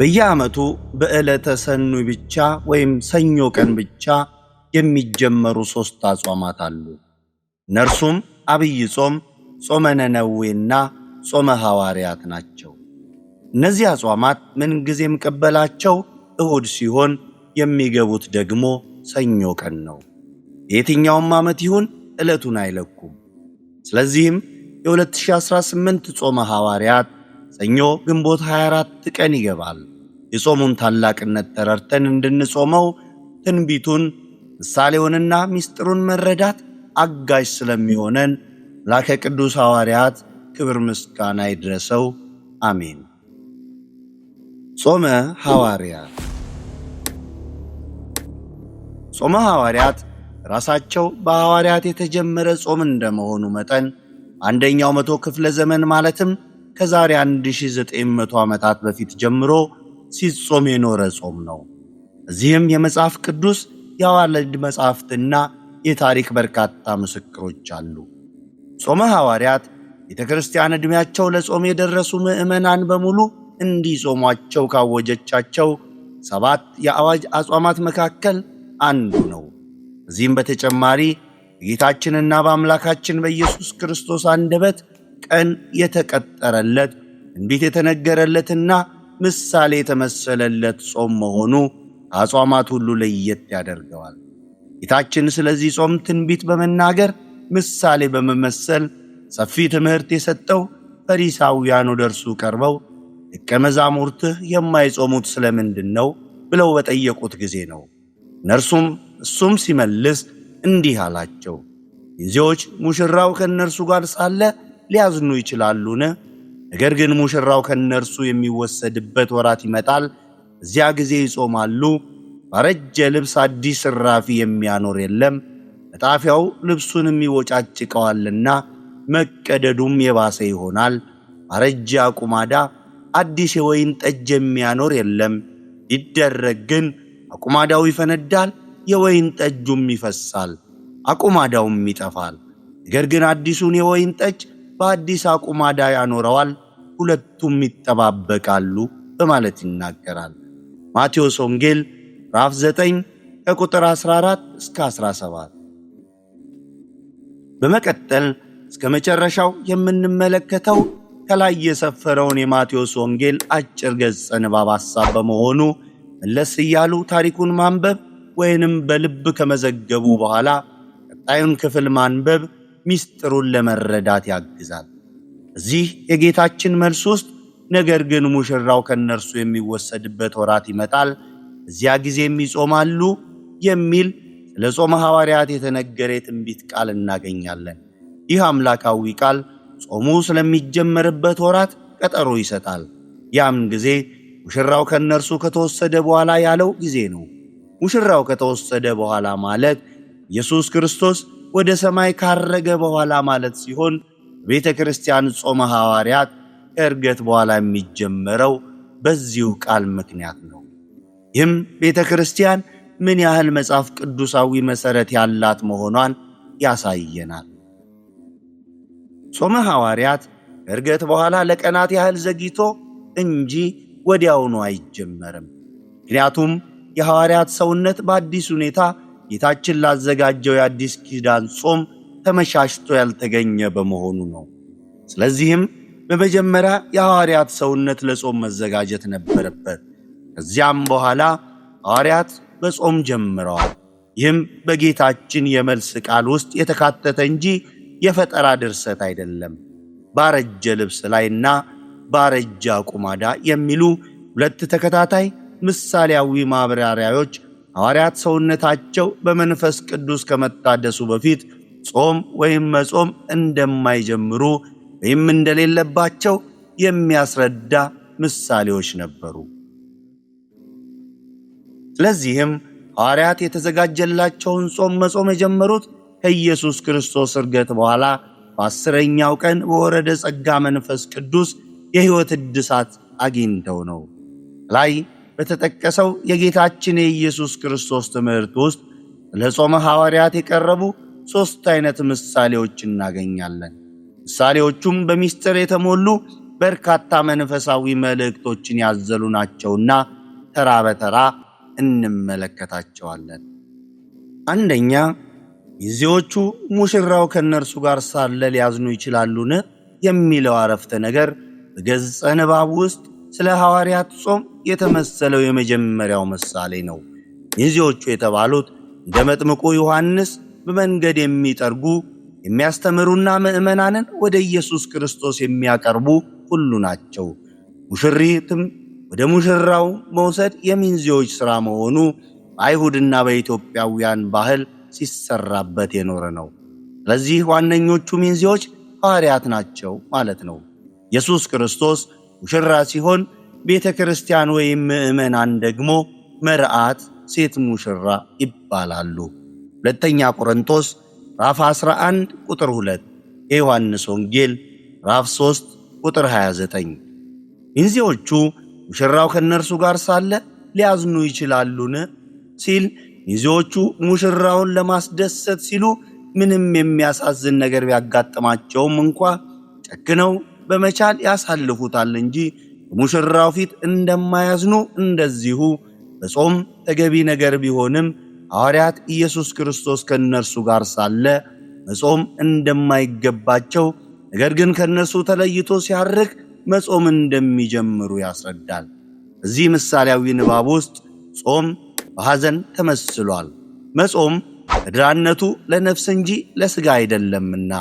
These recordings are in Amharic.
በየዓመቱ በዕለተ ሰኑይ ብቻ ወይም ሰኞ ቀን ብቻ የሚጀመሩ 3 አጽዋማት አሉ። እነርሱም አብይ ጾም፣ ጾመ ነነዌና ጾመ ሐዋርያት ናቸው። እነዚህ አጽዋማት ምንጊዜም ቀበላቸው እሁድ ሲሆን የሚገቡት ደግሞ ሰኞ ቀን ነው። የትኛውም ዓመት ይሁን ዕለቱን አይለኩም። ስለዚህም የ2018 ጾመ ሐዋርያት ሰኞ ግንቦት 24 ቀን ይገባል። የጾሙን ታላቅነት ተረድተን እንድንጾመው ትንቢቱን ምሳሌውንና ምስጢሩን መረዳት አጋዥ ስለሚሆነን ላከ ቅዱስ ሐዋርያት ክብር ምስጋና ይድረሰው። አሜን። ጾመ ሐዋርያት። ጾመ ሐዋርያት ራሳቸው በሐዋርያት የተጀመረ ጾም እንደመሆኑ መጠን አንደኛው መቶ ክፍለ ዘመን ማለትም ከዛሬ 1900 ዓመታት በፊት ጀምሮ ሲጾም የኖረ ጾም ነው። እዚህም የመጽሐፍ ቅዱስ የአዋልድ መጽሐፍትና የታሪክ በርካታ ምስክሮች አሉ። ጾመ ሐዋርያት ቤተክርስቲያን ዕድሜያቸው ለጾም የደረሱ ምዕመናን በሙሉ እንዲጾሟቸው ካወጀቻቸው 7 የአዋጅ አጽዋማት መካከል አንዱ ነው። እዚህም በተጨማሪ በጌታችንና በአምላካችን በኢየሱስ ክርስቶስ አንደበት ቀን የተቀጠረለት ትንቢት የተነገረለትና ምሳሌ የተመሰለለት ጾም መሆኑ አጽዋማት ሁሉ ለየት ያደርገዋል። ጌታችን ስለዚህ ጾም ትንቢት በመናገር ምሳሌ በመመሰል ሰፊ ትምህርት የሰጠው ፈሪሳውያን ወደ እርሱ ቀርበው ደቀ መዛሙርትህ የማይጾሙት ስለምንድን ነው ብለው በጠየቁት ጊዜ ነው። እሱም ሲመልስ እንዲህ አላቸው፣ ሚዜዎች ሙሽራው ከእነርሱ ጋር ሳለ ሊያዝኑ ይችላሉን? ነገር ግን ሙሽራው ከእነርሱ የሚወሰድበት ወራት ይመጣል። እዚያ ጊዜ ይጾማሉ። ባረጀ ልብስ አዲስ እራፊ የሚያኖር የለም፣ መጣፊያው ልብሱንም ይወጫጭቀዋልና መቀደዱም የባሰ ይሆናል። ባረጀ አቁማዳ አዲስ የወይን ጠጅ የሚያኖር የለም። ይደረግ ግን አቁማዳው ይፈነዳል፣ የወይን ጠጁም ይፈሳል፣ አቁማዳውም ይጠፋል። ነገር ግን አዲሱን የወይን ጠጅ በአዲስ አቁማዳ ያኖረዋል፣ ሁለቱም ይጠባበቃሉ በማለት ይናገራል። ማቴዎስ ወንጌል ምዕራፍ 9 ከቁጥር 14 እስከ 17። በመቀጠል እስከ መጨረሻው የምንመለከተው ከላይ የሰፈረውን የማቴዎስ ወንጌል አጭር ገጸ ንባብ ሐሳብ በመሆኑ መለስ እያሉ ታሪኩን ማንበብ ወይንም በልብ ከመዘገቡ በኋላ ቀጣዩን ክፍል ማንበብ ምስጢሩን ለመረዳት ያግዛል። እዚህ የጌታችን መልስ ውስጥ ነገር ግን ሙሽራው ከእነርሱ የሚወሰድበት ወራት ይመጣል፣ እዚያ ጊዜም ይጾማሉ የሚል ስለ ጾመ ሐዋርያት የተነገረ የትንቢት ቃል እናገኛለን። ይህ አምላካዊ ቃል ጾሙ ስለሚጀመርበት ወራት ቀጠሮ ይሰጣል። ያም ጊዜ ሙሽራው ከእነርሱ ከተወሰደ በኋላ ያለው ጊዜ ነው። ሙሽራው ከተወሰደ በኋላ ማለት ኢየሱስ ክርስቶስ ወደ ሰማይ ካረገ በኋላ ማለት ሲሆን ቤተ ክርስቲያን ጾመ ሐዋርያት ከዕርገት በኋላ የሚጀመረው በዚሁ ቃል ምክንያት ነው። ይህም ቤተ ክርስቲያን ምን ያህል መጽሐፍ ቅዱሳዊ መሠረት ያላት መሆኗን ያሳየናል። ጾመ ሐዋርያት ከዕርገት በኋላ ለቀናት ያህል ዘግይቶ እንጂ ወዲያውኑ አይጀመርም። ምክንያቱም የሐዋርያት ሰውነት በአዲስ ሁኔታ ጌታችን ላዘጋጀው የአዲስ ኪዳን ጾም ተመሻሽቶ ያልተገኘ በመሆኑ ነው። ስለዚህም በመጀመሪያ የሐዋርያት ሰውነት ለጾም መዘጋጀት ነበረበት። ከዚያም በኋላ ሐዋርያት በጾም ጀምረዋል። ይህም በጌታችን የመልስ ቃል ውስጥ የተካተተ እንጂ የፈጠራ ድርሰት አይደለም። ባረጀ ልብስ ላይና ባረጀ አቁማዳ የሚሉ 2 ተከታታይ ምሳሌያዊ ማብራሪያዎች ሐዋርያት ሰውነታቸው በመንፈስ ቅዱስ ከመታደሱ በፊት ጾም ወይም መጾም እንደማይጀምሩ ወይም እንደሌለባቸው የሚያስረዳ ምሳሌዎች ነበሩ። ስለዚህም ሐዋርያት የተዘጋጀላቸውን ጾም መጾም የጀመሩት ከኢየሱስ ክርስቶስ ዕርገት በኋላ በ10ኛው ቀን በወረደ ጸጋ መንፈስ ቅዱስ የሕይወት እድሳት አግኝተው ነው። ላይ በተጠቀሰው የጌታችን የኢየሱስ ክርስቶስ ትምህርት ውስጥ ለጾመ ሐዋርያት የቀረቡ 3 አይነት ምሳሌዎች እናገኛለን። ምሳሌዎቹም በሚስጥር የተሞሉ በርካታ መንፈሳዊ መልእክቶችን ያዘሉ ናቸውና ተራ በተራ እንመለከታቸዋለን። አንደኛ፣ ሚዜዎቹ ሙሽራው ከነርሱ ጋር ሳለ ሊያዝኑ ይችላሉን የሚለው አረፍተ ነገር በገጸ ንባብ ውስጥ ስለ ሐዋርያት ጾም የተመሰለው የመጀመሪያው ምሳሌ ነው። ሚዜዎቹ የተባሉት እንደ መጥምቁ ዮሐንስ በመንገድ የሚጠርጉ የሚያስተምሩና ምዕመናንን ወደ ኢየሱስ ክርስቶስ የሚያቀርቡ ሁሉ ናቸው። ሙሽሪትም ወደ ሙሽራው መውሰድ የሚንዜዎች ሥራ መሆኑ በአይሁድና በኢትዮጵያውያን ባህል ሲሰራበት የኖረ ነው። ስለዚህ ዋነኞቹ ሚንዜዎች ሐዋርያት ናቸው ማለት ነው። ኢየሱስ ክርስቶስ ሙሽራ ሲሆን ቤተ ክርስቲያን ወይም ምዕመናን ደግሞ መርዓት ሴት ሙሽራ ይባላሉ። ሁለተኛ ቆሮንቶስ ምዕራፍ 11 ቁጥር 2፣ የዮሐንስ ወንጌል ምዕራፍ 3 ቁጥር 29። ሚዜዎቹ ሙሽራው ከነርሱ ጋር ሳለ ሊያዝኑ ይችላሉን ሲል ሚዜዎቹ ሙሽራውን ለማስደሰት ሲሉ ምንም የሚያሳዝን ነገር ቢያጋጥማቸውም እንኳ ጨክነው በመቻል ያሳልፉታል እንጂ በሙሽራው ፊት እንደማያዝኑ እንደዚሁ በጾም ተገቢ ነገር ቢሆንም ሐዋርያት ኢየሱስ ክርስቶስ ከነርሱ ጋር ሳለ መጾም እንደማይገባቸው ነገር ግን ከነርሱ ተለይቶ ሲያርግ መጾም እንደሚጀምሩ ያስረዳል። በዚህ ምሳሌያዊ ንባብ ውስጥ ጾም በሐዘን ተመስሏል። መጾም ዕድራነቱ ለነፍስ እንጂ ለሥጋ አይደለምና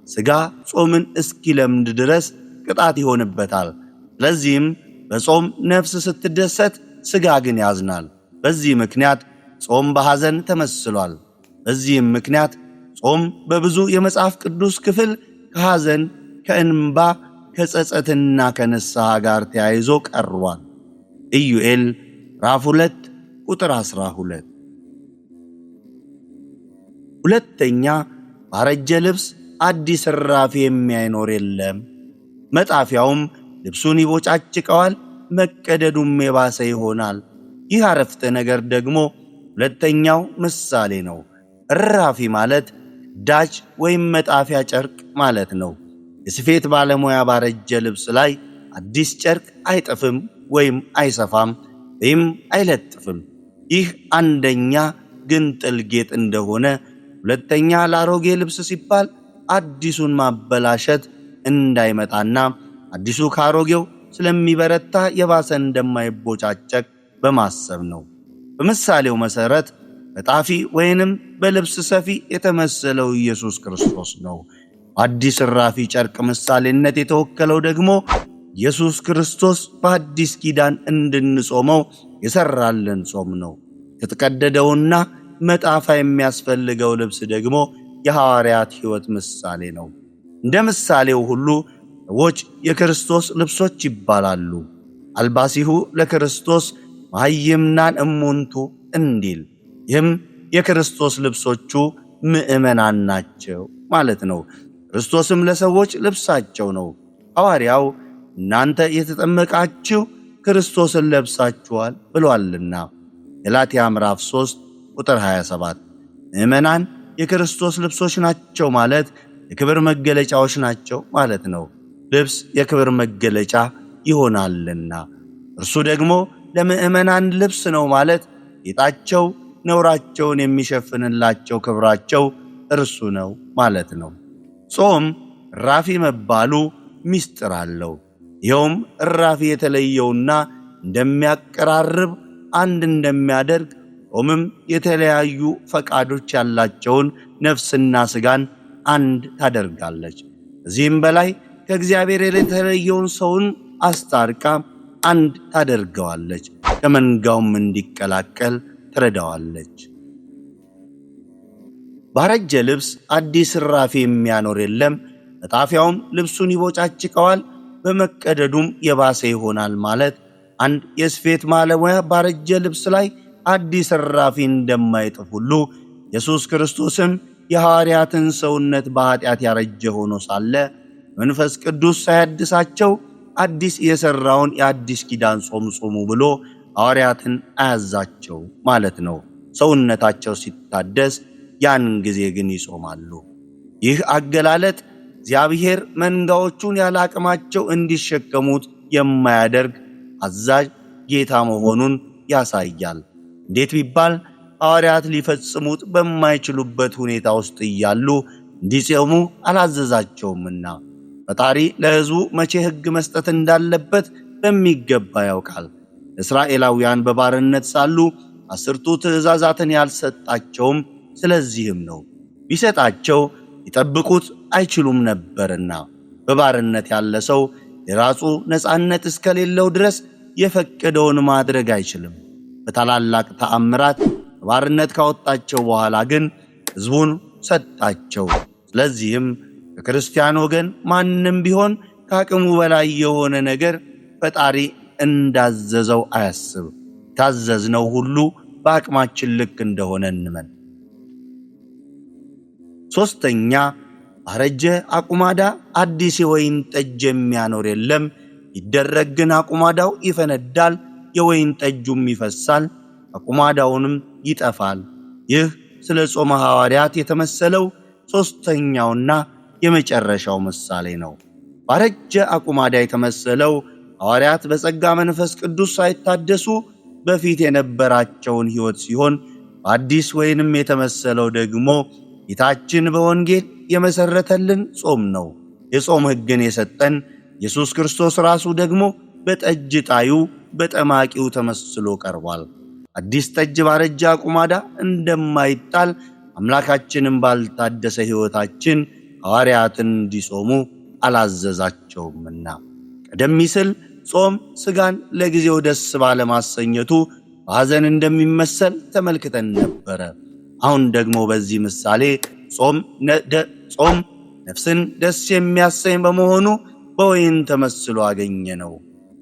ሥጋ ጾምን እስኪለምድ ድረስ ቅጣት ይሆንበታል። ስለዚህም በጾም ነፍስ ስትደሰት ሥጋ ግን ያዝናል። በዚህ ምክንያት ጾም በሐዘን ተመስሏል። በዚህም ምክንያት ጾም በብዙ የመጽሐፍ ቅዱስ ክፍል ከሐዘን፣ ከእንባ፣ ከጸጸትና ከንስሐ ጋር ተያይዞ ቀርቧል። ኢዩኤል ምዕራፍ 2 ቁጥር 12። ሁለተኛ፣ ባረጀ ልብስ አዲስ እራፊ የሚያይኖር የለም። መጣፊያውም ልብሱን ይቦጫጭቀዋል፣ መቀደዱም የባሰ ይሆናል። ይህ አረፍተ ነገር ደግሞ ሁለተኛው ምሳሌ ነው። እራፊ ማለት ዳጅ ወይም መጣፊያ ጨርቅ ማለት ነው። የስፌት ባለሙያ ባረጀ ልብስ ላይ አዲስ ጨርቅ አይጥፍም ወይም አይሰፋም ወይም አይለጥፍም። ይህ አንደኛ ግንጥል ጌጥ እንደሆነ፣ ሁለተኛ ለአሮጌ ልብስ ሲባል አዲሱን ማበላሸት እንዳይመጣና አዲሱ ካሮጌው ስለሚበረታ የባሰ እንደማይቦጫጨቅ በማሰብ ነው። በምሳሌው መሰረት በጣፊ ወይንም በልብስ ሰፊ የተመሰለው ኢየሱስ ክርስቶስ ነው። አዲስ እራፊ ጨርቅ ምሳሌነት የተወከለው ደግሞ ኢየሱስ ክርስቶስ በአዲስ ኪዳን እንድንጾመው የሰራልን ጾም ነው። የተቀደደውና መጣፋ የሚያስፈልገው ልብስ ደግሞ የሐዋርያት ሕይወት ምሳሌ ነው። እንደ ምሳሌው ሁሉ ሰዎች የክርስቶስ ልብሶች ይባላሉ። አልባሲሁ ለክርስቶስ መሃይምናን እሙንቱ እንዲል፣ ይህም የክርስቶስ ልብሶቹ ምዕመናን ናቸው ማለት ነው። ክርስቶስም ለሰዎች ልብሳቸው ነው። ሐዋርያው እናንተ የተጠመቃችሁ ክርስቶስን ለብሳችኋል ብሏልና ገላትያ ምዕራፍ 3 ቁጥር 27። ምዕመናን የክርስቶስ ልብሶች ናቸው ማለት የክብር መገለጫዎች ናቸው ማለት ነው። ልብስ የክብር መገለጫ ይሆናልና እርሱ ደግሞ ለምዕመናን ልብስ ነው ማለት ጌጣቸው፣ ነውራቸውን የሚሸፍንላቸው ክብራቸው እርሱ ነው ማለት ነው። ጾም እራፊ መባሉ ምስጢር አለው። ይኸውም እራፊ የተለየውና እንደሚያቀራርብ አንድ እንደሚያደርግ፣ ጾምም የተለያዩ ፈቃዶች ያላቸውን ነፍስና ሥጋን አንድ ታደርጋለች። ከዚህም በላይ ከእግዚአብሔር የተለየውን ሰውን አስታርቃ አንድ ታደርገዋለች፣ ከመንጋውም እንዲቀላቀል ትረዳዋለች። ባረጀ ልብስ አዲስ እራፊ የሚያኖር የለም፣ መጣፊያውም ልብሱን ይቦጫጭቀዋል፣ በመቀደዱም የባሰ ይሆናል ማለት አንድ የስፌት ባለሙያ ባረጀ ልብስ ላይ አዲስ እራፊ እንደማይጥፍ ሁሉ ኢየሱስ ክርስቶስም የሐዋርያትን ሰውነት በኃጢአት ያረጀ ሆኖ ሳለ መንፈስ ቅዱስ ሳያድሳቸው አዲስ የሠራውን የአዲስ ኪዳን ጾም ጾሙ ብሎ ሐዋርያትን አያዛቸው ማለት ነው። ሰውነታቸው ሲታደስ ያን ጊዜ ግን ይጾማሉ። ይህ አገላለጥ እግዚአብሔር መንጋዎቹን ያለ አቅማቸው እንዲሸከሙት የማያደርግ አዛዥ ጌታ መሆኑን ያሳያል። እንዴት ቢባል ሐዋርያት ሊፈጽሙት በማይችሉበት ሁኔታ ውስጥ እያሉ እንዲጾሙ አላዘዛቸውምና። ፈጣሪ ለሕዝቡ መቼ ሕግ መስጠት እንዳለበት በሚገባ ያውቃል። እስራኤላውያን በባርነት ሳሉ 10ቱ ትእዛዛትን ያልሰጣቸውም ስለዚህም ነው። ቢሰጣቸው ይጠብቁት አይችሉም ነበርና። በባርነት ያለ ሰው የራሱ ነፃነት እስከሌለው ድረስ የፈቀደውን ማድረግ አይችልም። በታላላቅ ተአምራት ከባርነት ካወጣቸው በኋላ ግን ሕዝቡን ሰጣቸው። ስለዚህም ከክርስቲያን ወገን ማንም ቢሆን ከአቅሙ በላይ የሆነ ነገር ፈጣሪ እንዳዘዘው አያስብ። ታዘዝነው ሁሉ በአቅማችን ልክ እንደሆነ እንመን። ሶስተኛ፣ ባረጀ አቁማዳ አዲስ የወይን ጠጅ የሚያኖር የለም። ይደረግ ግን አቁማዳው ይፈነዳል፣ የወይን ጠጁም ይፈሳል፣ አቁማዳውንም ይጠፋል። ይህ ስለ ጾመ ሐዋርያት የተመሰለው ሶስተኛውና የመጨረሻው ምሳሌ ነው። ባረጀ አቁማዳ የተመሰለው ሐዋርያት በጸጋ መንፈስ ቅዱስ ሳይታደሱ በፊት የነበራቸውን ሕይወት ሲሆን፣ በአዲስ ወይንም የተመሰለው ደግሞ ጌታችን በወንጌል የመሰረተልን ጾም ነው። የጾም ሕግን የሰጠን ኢየሱስ ክርስቶስ ራሱ ደግሞ በጠጅ ጣዩ በጠማቂው ተመስሎ ቀርቧል። አዲስ ጠጅ ባረጀ አቁማዳ እንደማይጣል አምላካችንም ባልታደሰ ሕይወታችን ሐዋርያትን እንዲጾሙ አላዘዛቸውምና። ቀደም ሲል ጾም ሥጋን ለጊዜው ደስ ባለማሰኘቱ በሐዘን እንደሚመሰል ተመልክተን ነበረ። አሁን ደግሞ በዚህ ምሳሌ ጾም ነፍስን ደስ የሚያሰኝ በመሆኑ በወይን ተመስሎ አገኘ ነው።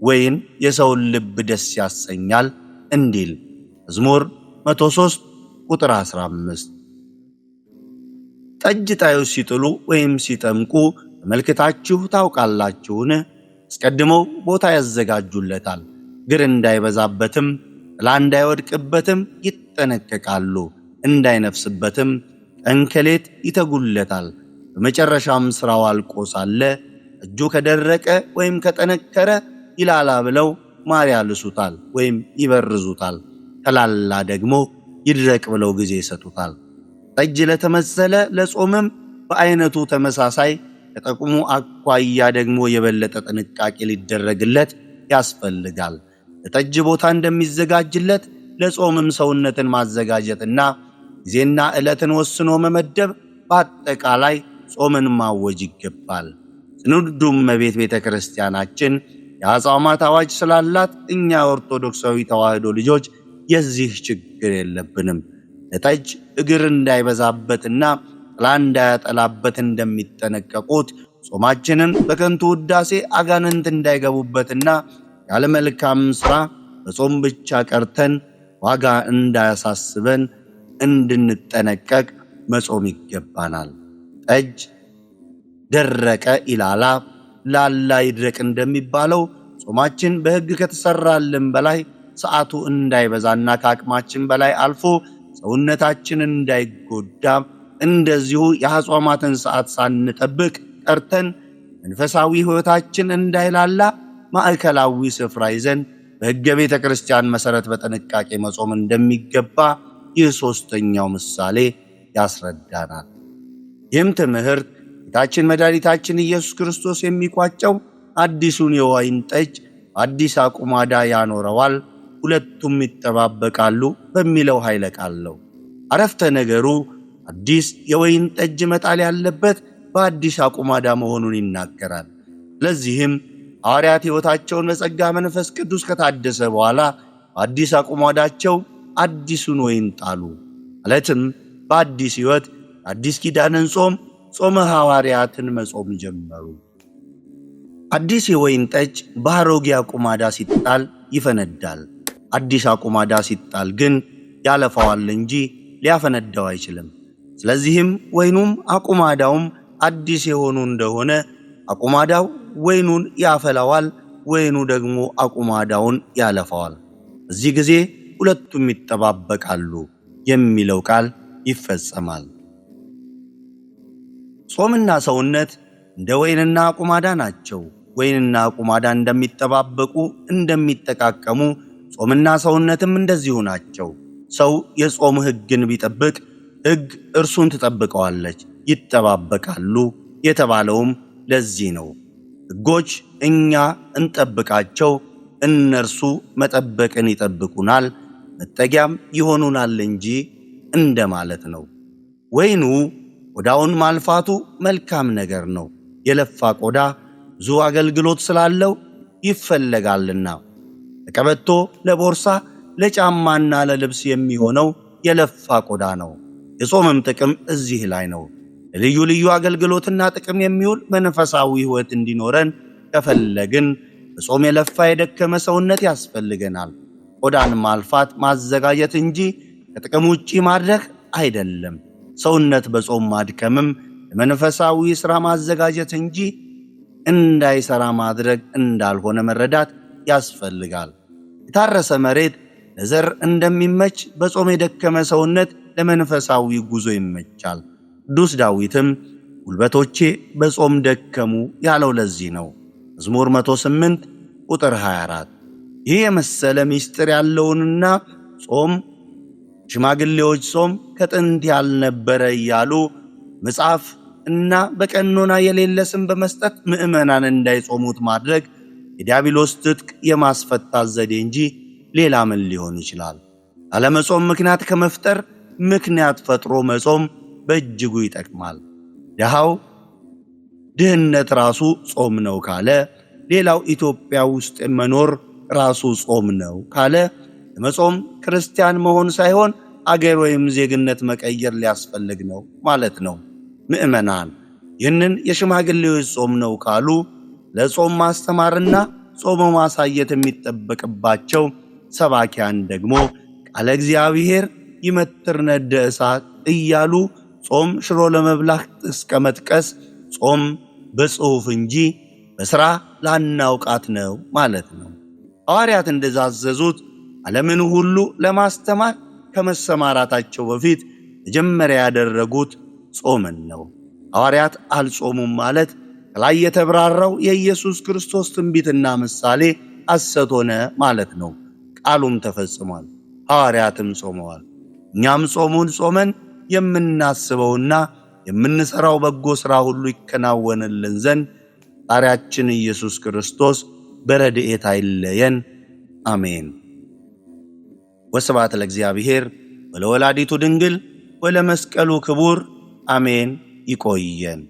ወይን የሰውን ልብ ደስ ያሰኛል እንዲል መዝሙር 103 ቁጥር 15። ጠጅ ጣዮች ሲጥሉ ወይም ሲጠምቁ ተመልክታችሁ ታውቃላችሁን? አስቀድመው ቦታ ያዘጋጁለታል። ግር እንዳይበዛበትም ጥላ እንዳይወድቅበትም ይጠነቀቃሉ። እንዳይነፍስበትም ቀን ከሌት ይተጉለታል። በመጨረሻም ሥራው አልቆ ሳለ እጁ ከደረቀ ወይም ከጠነከረ ይላላ ብለው ማር ያልሱታል ወይም ይበርዙታል። ከላላ ደግሞ ይድረቅ ብለው ጊዜ ይሰጡታል። ጠጅ ለተመሰለ ለጾምም በአይነቱ ተመሳሳይ ከጥቅሙ አኳያ ደግሞ የበለጠ ጥንቃቄ ሊደረግለት ያስፈልጋል። ለጠጅ ቦታ እንደሚዘጋጅለት ለጾምም ሰውነትን ማዘጋጀትና ጊዜና ዕለትን ወስኖ መመደብ፣ በአጠቃላይ ጾምን ማወጅ ይገባል። ስንዱም እመቤት ቤተ ክርስቲያናችን የአጽዋማት አዋጅ ስላላት እኛ ኦርቶዶክሳዊ ተዋሕዶ ልጆች የዚህ ችግር የለብንም። ለጠጅ እግር እንዳይበዛበትና ጥላ እንዳያጠላበት እንደሚጠነቀቁት ጾማችንን በከንቱ ውዳሴ አጋንንት እንዳይገቡበትና ያለ መልካም ሥራ በጾም ብቻ ቀርተን ዋጋ እንዳያሳስበን እንድንጠነቀቅ መጾም ይገባናል። ጠጅ ደረቀ ይላላ፣ ላላ ይድረቅ እንደሚባለው ጾማችን በሕግ ከተሰራልን በላይ ሰዓቱ እንዳይበዛና ከአቅማችን በላይ አልፎ ሰውነታችን እንዳይጎዳ፣ እንደዚሁ የአጽዋማትን ሰዓት ሳንጠብቅ ቀርተን መንፈሳዊ ሕይወታችን እንዳይላላ ማዕከላዊ ስፍራ ይዘን በሕገ ቤተ ክርስቲያን መሠረት በጥንቃቄ መጾም እንደሚገባ ይህ ሦስተኛው ምሳሌ ያስረዳናል። ይህም ትምህርት ጌታችን መድኃኒታችን ኢየሱስ ክርስቶስ የሚቋጨው አዲሱን የወይን ጠጅ አዲስ አቁማዳ ያኖረዋል፣ ሁለቱም ይጠባበቃሉ በሚለው ኃይለ ቃል ነው። አረፍተ ነገሩ አዲስ የወይን ጠጅ መጣል ያለበት በአዲስ አቁማዳ መሆኑን ይናገራል። ስለዚህም ሐዋርያት ሕይወታቸውን በጸጋ መንፈስ ቅዱስ ከታደሰ በኋላ በአዲስ አቁማዳቸው አዲሱን ወይን ጣሉ። ማለትም በአዲስ ሕይወት አዲስ ኪዳንን ጾመ ሐዋርያትን መጾም ጀመሩ። አዲስ የወይን ጠጅ በአሮጌ አቁማዳ ሲጣል ይፈነዳል። አዲስ አቁማዳ ሲጣል ግን ያለፈዋል እንጂ ሊያፈነዳው አይችልም። ስለዚህም ወይኑም አቁማዳውም አዲስ የሆኑ እንደሆነ አቁማዳው ወይኑን ያፈላዋል፣ ወይኑ ደግሞ አቁማዳውን ያለፈዋል። በዚህ ጊዜ ሁለቱም ይጠባበቃሉ የሚለው ቃል ይፈጸማል። ጾምና ሰውነት እንደ ወይንና ቁማዳ ናቸው። ወይንና ቁማዳ እንደሚጠባበቁ እንደሚጠቃቀሙ ጾምና ሰውነትም እንደዚሁ ናቸው። ሰው የጾም ሕግን ቢጠብቅ ሕግ እርሱን ትጠብቀዋለች፣ ይጠባበቃሉ የተባለውም ለዚህ ነው። ሕጎች እኛ እንጠብቃቸው፣ እነርሱ መጠበቅን ይጠብቁናል፣ መጠጊያም ይሆኑናል እንጂ እንደማለት ነው። ወይኑ ቆዳውን ማልፋቱ መልካም ነገር ነው። የለፋ ቆዳ ብዙ አገልግሎት ስላለው ይፈለጋልና። ለቀበቶ፣ ለቦርሳ፣ ለጫማና ለልብስ የሚሆነው የለፋ ቆዳ ነው። የጾምም ጥቅም እዚህ ላይ ነው። ለልዩ ልዩ አገልግሎትና ጥቅም የሚውል መንፈሳዊ ሕይወት እንዲኖረን ከፈለግን በጾም የለፋ የደከመ ሰውነት ያስፈልገናል። ቆዳን ማልፋት ማዘጋጀት እንጂ ከጥቅም ውጪ ማድረግ አይደለም። ሰውነት በጾም ማድከምም ለመንፈሳዊ ሥራ ማዘጋጀት እንጂ እንዳይሰራ ማድረግ እንዳልሆነ መረዳት ያስፈልጋል። የታረሰ መሬት ለዘር እንደሚመች በጾም የደከመ ሰውነት ለመንፈሳዊ ጉዞ ይመቻል። ቅዱስ ዳዊትም ጉልበቶቼ በጾም ደከሙ ያለው ለዚህ ነው። መዝሙር 108 ቁጥር 24። ይህ የመሰለ ምስጢር ያለውንና ጾም ሽማግሌዎች ጾም ከጥንት ያልነበረ እያሉ መጽሐፍ እና በቀኖና የሌለ ስም በመስጠት ምዕመናን እንዳይጾሙት ማድረግ የዲያብሎስ ትጥቅ የማስፈታት ዘዴ እንጂ ሌላ ምን ሊሆን ይችላል? አለመጾም ምክንያት ከመፍጠር ምክንያት ፈጥሮ መጾም በእጅጉ ይጠቅማል። ድሃው ድህነት ራሱ ጾም ነው ካለ፣ ሌላው ኢትዮጵያ ውስጥ መኖር ራሱ ጾም ነው ካለ፣ ለመጾም ክርስቲያን መሆን ሳይሆን አገር ወይም ዜግነት መቀየር ሊያስፈልግ ነው ማለት ነው። ምዕመናን ይህንን የሽማግሌዎች ጾም ነው ካሉ ለጾም ማስተማርና ጾም ማሳየት የሚጠበቅባቸው ሰባኪያን ደግሞ ቃለ እግዚአብሔር ይመትር ነደ እሳት እያሉ ጾም ሽሮ ለመብላት እስከ መጥቀስ ጾም በጽሑፍ እንጂ በሥራ ላናውቃት ነው ማለት ነው። ሐዋርያት እንደዛዘዙት ዓለምን ሁሉ ለማስተማር ከመሰማራታቸው በፊት መጀመሪያ ያደረጉት ጾምን ነው። ሐዋርያት አልጾሙም ማለት ከላይ የተብራራው የኢየሱስ ክርስቶስ ትንቢትና ምሳሌ ሐሰት ሆነ ማለት ነው። ቃሉም ተፈጽሟል። ሐዋርያትም ጾመዋል። እኛም ጾሙን ጾመን የምናስበውና የምንሰራው በጎ ሥራ ሁሉ ይከናወንልን ዘንድ ፈጣሪያችን ኢየሱስ ክርስቶስ በረድኤት አይለየን። አሜን። ወስብሐት ለእግዚአብሔር ወለወላዲቱ ድንግል ወለመስቀሉ ክቡር አሜን። ይቆየን።